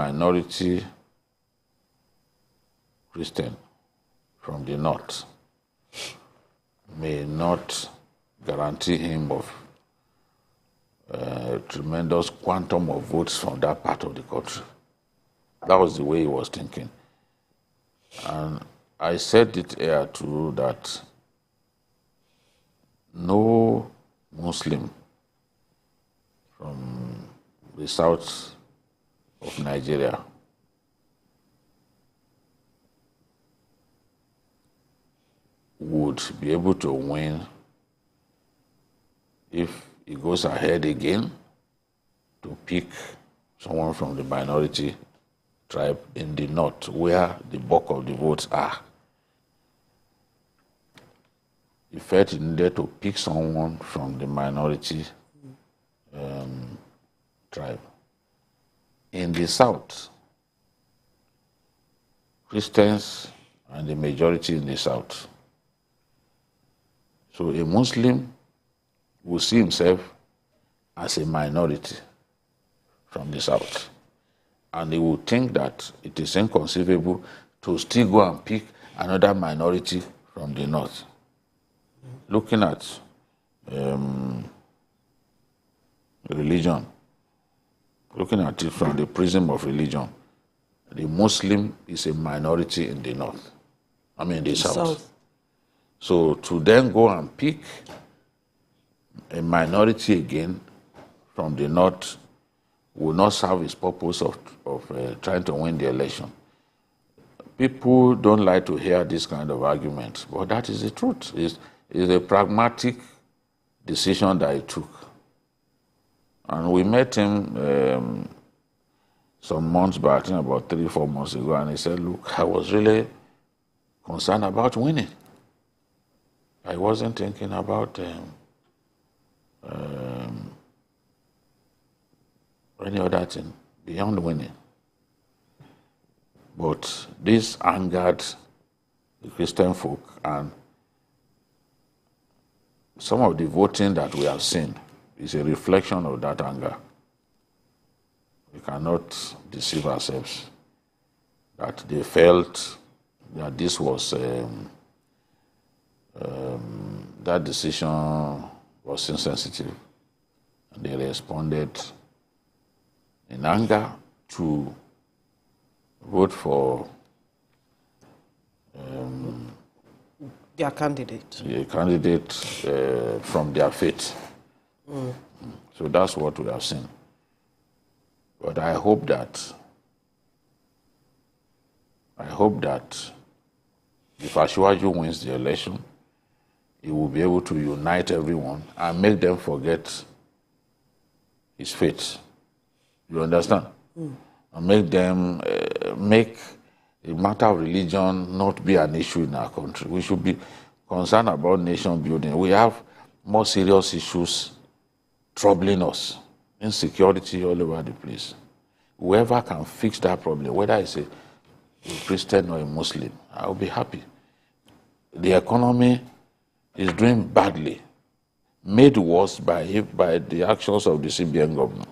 minority Christian from the north may not guarantee him of tremendous quantum of votes from that part of the country. That was the way he was thinking. And I said it here too, that no Muslim from the south of Nigeria would be able to win if he goes ahead again to pick someone from the minority tribe in the north, where the bulk of the votes are. He felt he needed to pick someone from the minority tribe. In the south, Christians are the majority in the south. So a Muslim will see himself as a minority from the south. And he will think that it is inconceivable to still go and pick another minority from the north. Looking at religion, looking at it from the prism of religion, the Muslim is a minority in the north. I mean, the south. So to then go and pick a minority again from the north will not serve his purpose of trying to win the election. People don't like to hear this kind of argument, but that is the truth. It's a pragmatic decision that he took. And we met him some months back, I think about 3-4 months ago, and he said, look, I was really concerned about winning. I wasn't thinking about any other thing beyond winning. But this angered the Christian folk, and some of the voting that we have seen is a reflection of that anger. We cannot deceive ourselves that they felt that this was, that decision was insensitive. And they responded in anger to vote for their candidate. A candidate from their faith. So that's what we have seen. But I hope that if Asiwaju wins the election, he will be able to unite everyone and make them forget his faith. You understand? And make them make the matter of religion not be an issue in our country. We should be concerned about nation building. We have more serious issues troubling us. Insecurity all over the place. Whoever can fix that problem, whether it's a Christian or a Muslim, I'll be happy. The economy is doing badly, made worse by the actions of the CBN governor.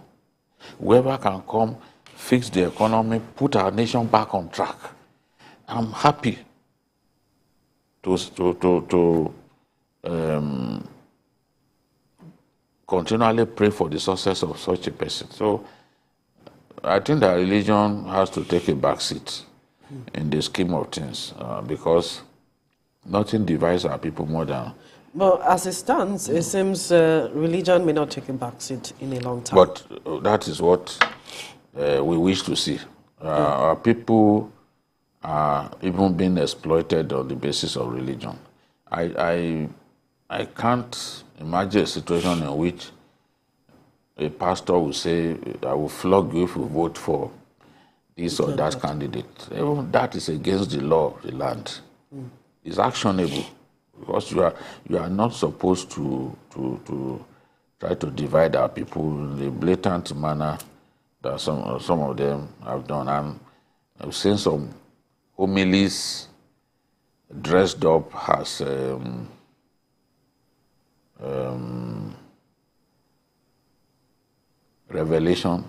Whoever can come, fix the economy, put our nation back on track, I'm happy to continually pray for the success of such a person. So I think that religion has to take a back seat in the scheme of things because nothing divides our people more than... Well, as it stands, it seems religion may not take a back seat in a long time. But that is what we wish to see. Our people are even being exploited on the basis of religion. I can't imagine a situation in which a pastor will say, I will flog you if you vote for this or that candidate. Even that is against the law of the land. It's actionable because you are not supposed to try to divide our people in a blatant manner that some of them have done. And I've seen some homilies dressed up as revelation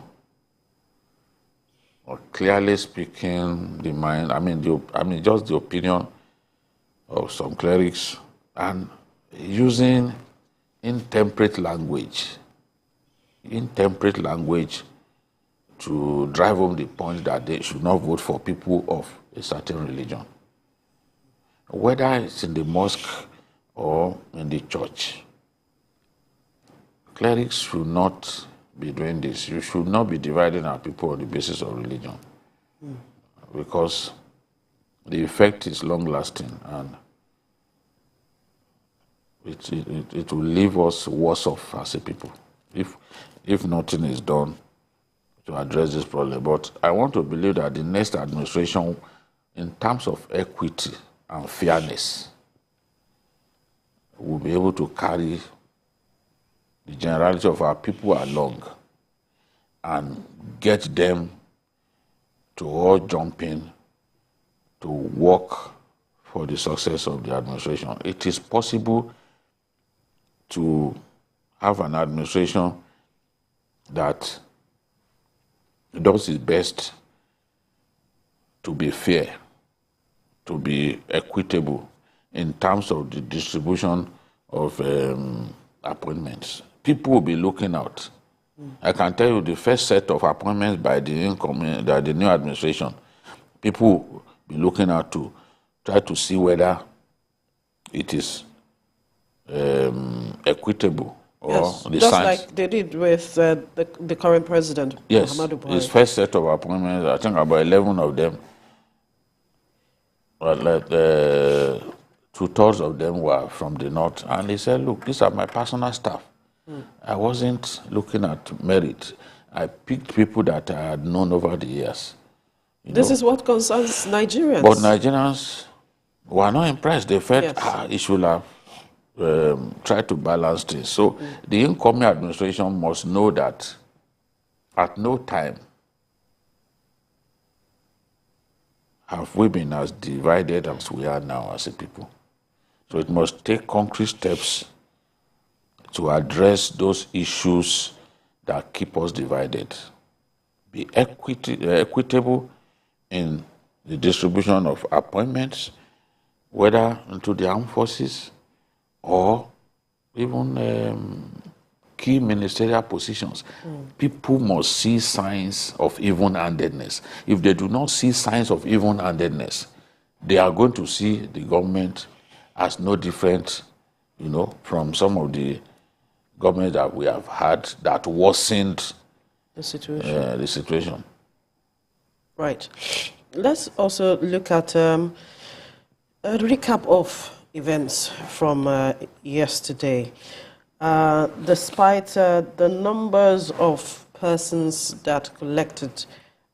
or clearly speaking the mind, just the opinion of some clerics, and using intemperate language to drive home the point that they should not vote for people of a certain religion. Whether it's in the mosque or in the church, clerics should not be doing this. You should not be dividing our people on the basis of religion, because the effect is long-lasting, and it will leave us worse off as a people if nothing is done to address this problem. But I want to believe that the next administration, in terms of equity and fairness, will be able to carry the generality of our people along and get them to all jump in to work for the success of the administration. It is possible to have an administration that does its best to be fair, to be equitable in terms of the distribution of appointments. People will be looking out. I can tell you the first set of appointments by the new administration, people will be looking out to try to see whether it is equitable or yes, the just science. like they did with the current president, Yes, Muhammadu Buhari. his first set of appointments, I think about 11 of them, like 2/3 of them were from the north. And he said, look, these are my personal staff. I wasn't looking at merit. I picked people that I had known over the years. This is what concerns Nigerians. But Nigerians were not impressed. They felt, Yes. he should have tried to balance things. So the incoming administration must know that at no time have we been as divided as we are now as a people. So it must take concrete steps to address those issues that keep us divided. Be equitable in the distribution of appointments, whether into the armed forces or even key ministerial positions. People must see signs of even-handedness. If they do not see signs of even-handedness, they are going to see the government as no different, from some of the governments that we have had that worsened The situation. the situation. Right. Let's also look at a recap of events from yesterday. Despite the numbers of persons that collected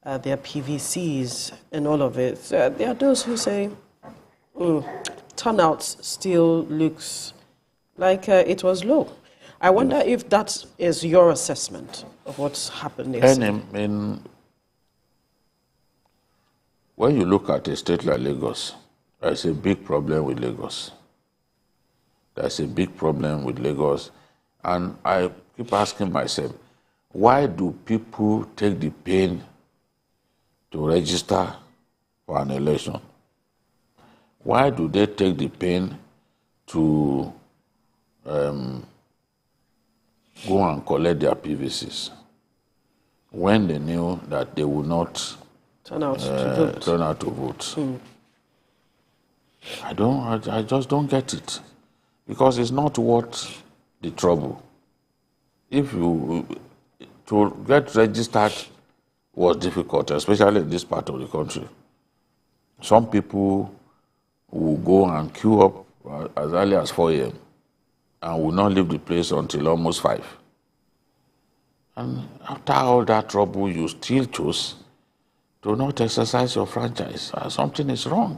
their PVCs and all of it, there are those who say turnout still looks like it was low. I wonder if that is your assessment of what's happened yesterday. When you look at a state like Lagos, there's a big problem with Lagos. There's a big problem with Lagos. And I keep asking myself, why do people take the pain to register for an election? Why do they take the pain to go and collect their PVCs when they knew that they would not Turn out to vote? I just don't get it, because it's not worth the trouble. To get registered was difficult, especially in this part of the country. Some people will go and queue up as early as 4 a.m. and will not leave the place until almost 5. And after all that trouble, you still choose to not exercise your franchise. Something is wrong.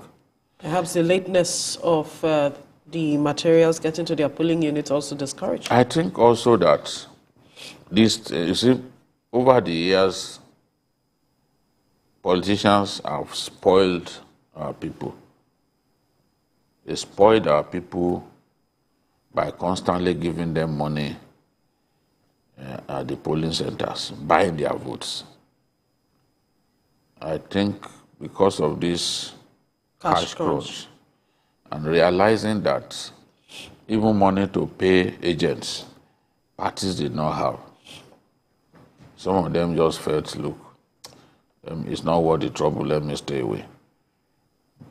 Perhaps the lateness of the materials getting to their polling units also discouraged. I think also that this, you see, over the years, politicians have spoiled our people. They spoiled our people by constantly giving them money at the polling centers, buying their votes. I think because of this Cash cash crunch. crunch and realizing that even money to pay agents, parties did not have. Some of them just felt, look, it's not worth the trouble, let me stay away.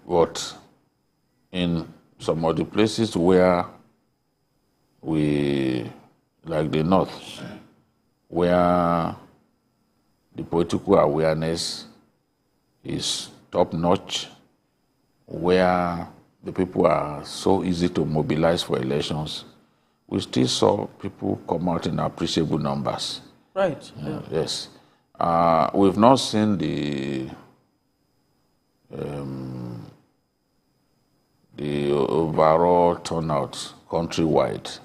But in some of the places where we, like the North, where the political awareness is top notch, where the people are so easy to mobilize for elections, we still saw people come out in appreciable numbers. Right. Yeah. Yes. We've not seen the overall turnout countrywide.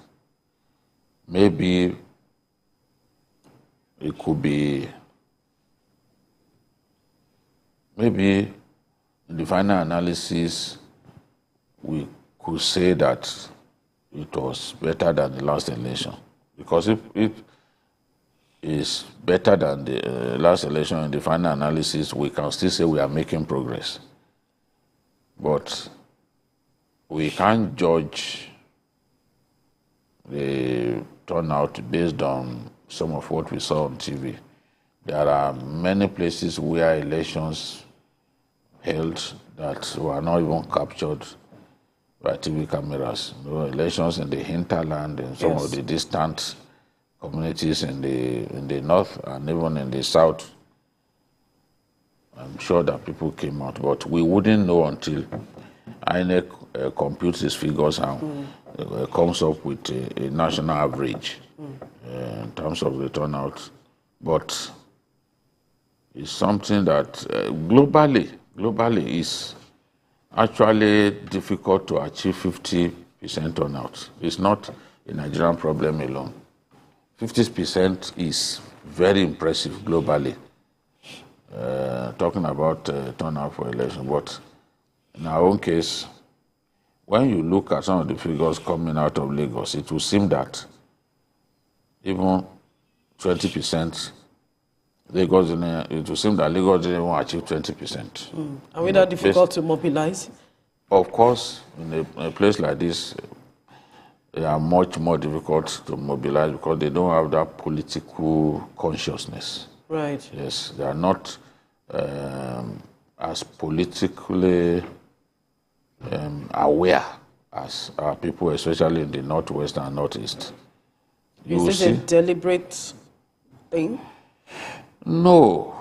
Maybe it could be, maybe in the final analysis, we could say that it was better than the last election. Because if it is better than the last election in the final analysis, we can still say we are making progress. But we can't judge the turnout based on some of what we saw on TV. There are many places where elections held that were not even captured by TV cameras. There were elections in the hinterland, in some of the distant communities in the north and even in the south. I'm sure that people came out, but we wouldn't know until INEC computes its figures and comes up with a national average in terms of the turnout. But it's something that globally is actually difficult to achieve 50% turnout. It's not a Nigerian problem alone. 50% is very impressive globally, talking about turnout for election. But in our own case, when you look at some of the figures coming out of Lagos, it will seem that even 20%, it will seem that Lagos didn't even achieve 20%. Are we that difficult to mobilize? Of course, in a place like this, they are much more difficult to mobilize because they don't have that political consciousness. Right. Yes, they are not as politically aware as people, especially in the northwest and northeast. Is this a deliberate thing? No.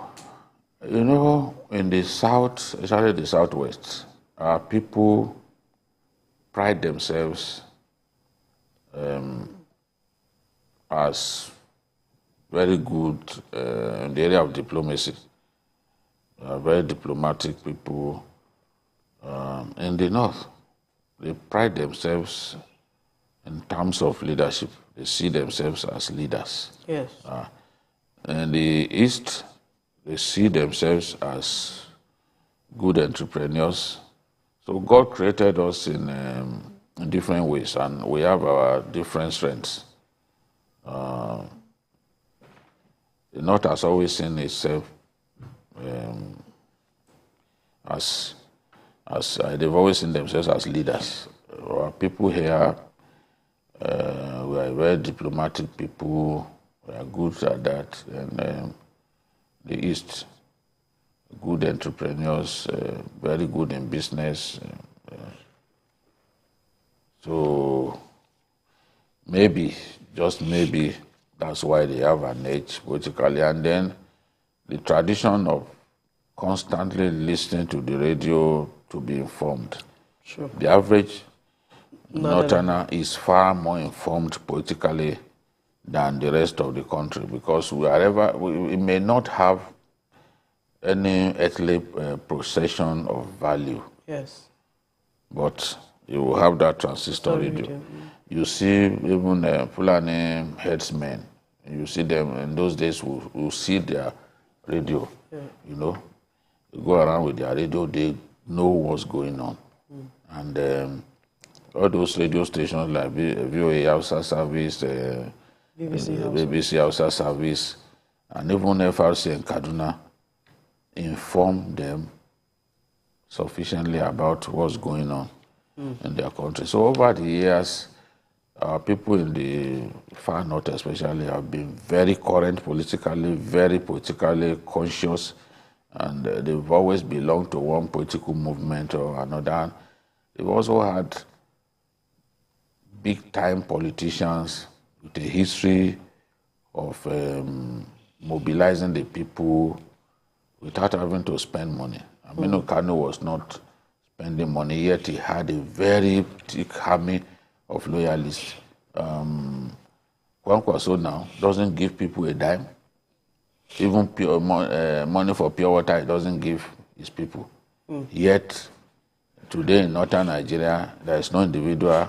You know, in the south, especially the southwest, people pride themselves as very good in the area of diplomacy. Very diplomatic people in the north. They pride themselves in terms of leadership. They see themselves as leaders. Yes. In the east, they see themselves as good entrepreneurs. So God created us in different ways, and we have our different strengths. The North has always seen itself as they've always seen themselves as leaders. Our people here, we are very diplomatic people. We are good at that. And the East, good entrepreneurs, very good in business. So maybe, just maybe, that's why they have an edge politically. And then the tradition of constantly listening to the radio to be informed. Sure. The average Northerner is far more informed politically than the rest of the country because we may not have any earthly procession of value. Yes. But you will have that transistor radio. You see even Fulani headsmen, you see them in those days who see their radio, you know. You go around with their radio, they know what's going on. And all those radio stations like VOA Hausa Service, BBC Hausa Service, and even FRC in Kaduna, inform them sufficiently about what's going on in their country. So over the years, people in the far north especially have been very current politically, very politically conscious, and they've always belonged to one political movement or another. They've also had big-time politicians with a history of mobilizing the people without having to spend money. Aminu Kano was not spending money, yet he had a very thick army of loyalists. Kwankwaso now doesn't give people a dime. Even money for pure water, he doesn't give his people. Yet, today in northern Nigeria, there is no individual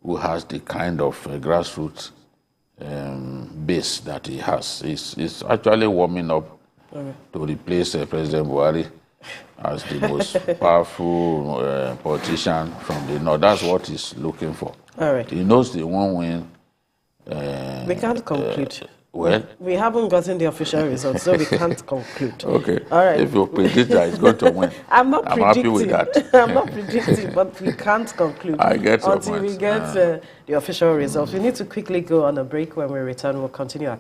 who has the kind of grassroots base that he has. He's actually warming up to replace President Buhari as the most powerful politician from the north. That's what he's looking for. All right. He knows they won't win. We can't conclude. Well, we haven't gotten the official results, so we can't conclude. Okay. All right. If you predict that it's going to win, I'm happy with that. I'm not predicting, but we can't conclude. I get your until point. we get the official results. We need to quickly go on a break. When we return, we'll continue our